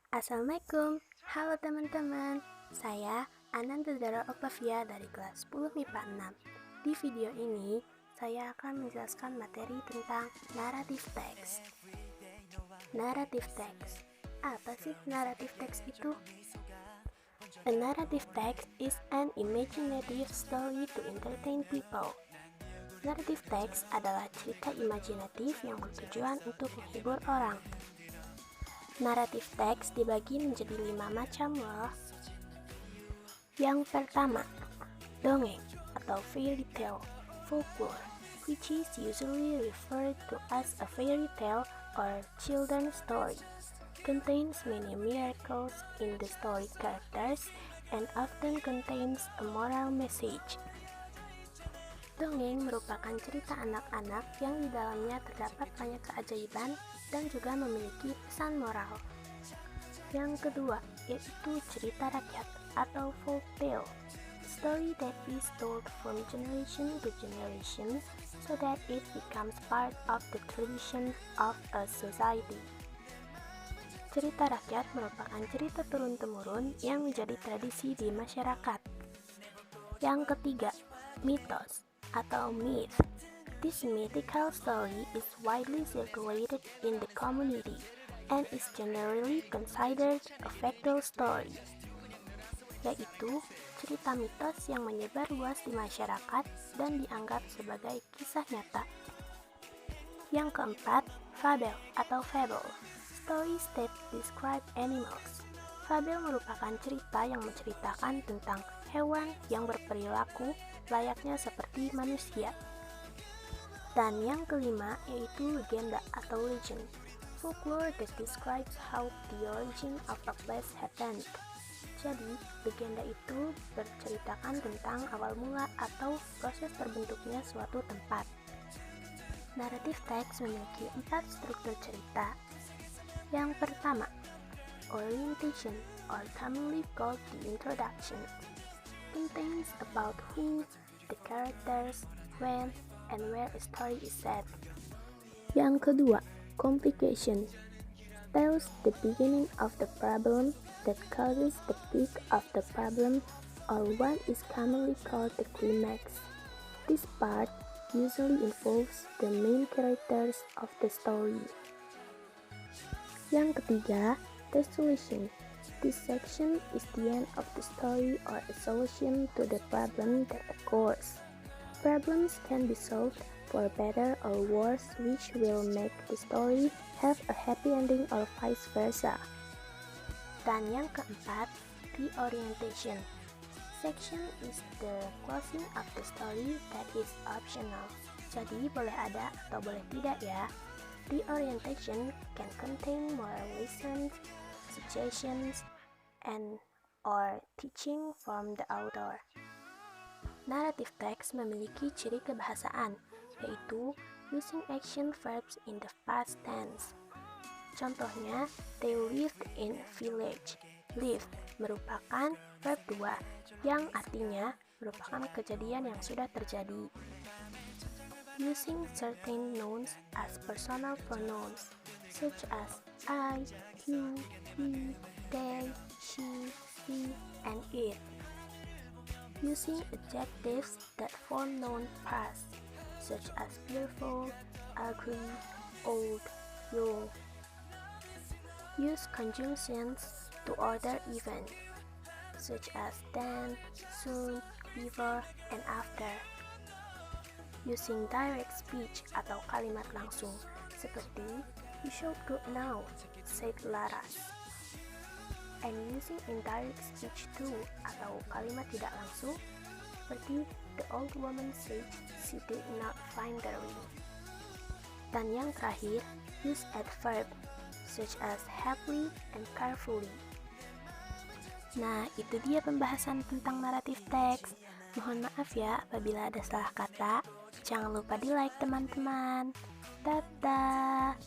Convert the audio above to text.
Assalamualaikum, halo teman-teman. Saya Ananda Dara Octavia dari kelas 10 MIPA 6. Di video ini, saya akan menjelaskan materi tentang naratif teks. Naratif teks. Apa sih naratif teks itu? A narrative text is an imaginative story to entertain people. Naratif teks adalah cerita imajinatif yang bertujuan untuk menghibur orang. Naratif teks dibagi menjadi 5 macam loh. Yang pertama, dongeng atau fairy tale, folklore, which is usually referred to as a fairy tale or children's story, contains many miracles in the story characters and often contains a moral message. Dongeng merupakan cerita anak-anak yang di dalamnya terdapat banyak keajaiban dan juga memiliki pesan moral. Yang kedua, yaitu cerita rakyat atau folk tale, story that is told from generation to generation so that it becomes part of the tradition of a society. Cerita rakyat merupakan cerita turun-temurun yang menjadi tradisi di masyarakat. Yang ketiga, mitos atau myth. This mythical story is widely circulated in the community and is generally considered a factual story, yaitu cerita mitos yang menyebar luas di masyarakat dan dianggap sebagai kisah nyata. Yang keempat, fabel atau fable, stories that describe animals. Fabel merupakan cerita yang menceritakan tentang hewan yang berperilaku layaknya seperti manusia. Dan yang kelima yaitu legenda atau legend, folklore that describes how the origin of a place happened. Jadi, legenda itu berceritakan tentang awal mula atau proses terbentuknya suatu tempat. Naratif teks memiliki 4 struktur cerita. Yang pertama, orientation or commonly called the introduction, contains about who, the characters, when, and where a story is set. Yang kedua, complication, tells the beginning of the problem that causes the peak of the problem, or what is commonly called the climax. This part usually involves the main characters of the story. Yang ketiga, resolution. This section is the end of the story or a solution to the problem that occurs. Problems can be solved for better or worse, which will make the story have a happy ending or vice versa. Dan yang keempat, reorientation. Section is the closing of the story that is optional. Jadi boleh ada atau boleh tidak ya. Reorientation can contain moral lessons, suggestions, and or teaching from the author. Narrative text memiliki ciri kebahasaan, yaitu using action verbs in the past tense. Contohnya, they lived in village. Lived merupakan verb 2 yang artinya merupakan kejadian yang sudah terjadi. Using certain nouns as personal pronouns, such as I, you, he, they, she, he, and it. Using adjectives that form noun past, such as beautiful, ugly, old, young. Use conjunctions to order events, such as then, soon, before, and after. Using direct speech atau kalimat langsung, seperti you should go now, said Laras. And using indirect speech too atau kalimat tidak langsung, seperti the old woman said she did not find the ring. Dan yang terakhir, use adverb such as happily and carefully. Nah, itu dia pembahasan tentang naratif teks. Mohon maaf ya apabila ada salah kata. Jangan lupa di like teman-teman. Dadah.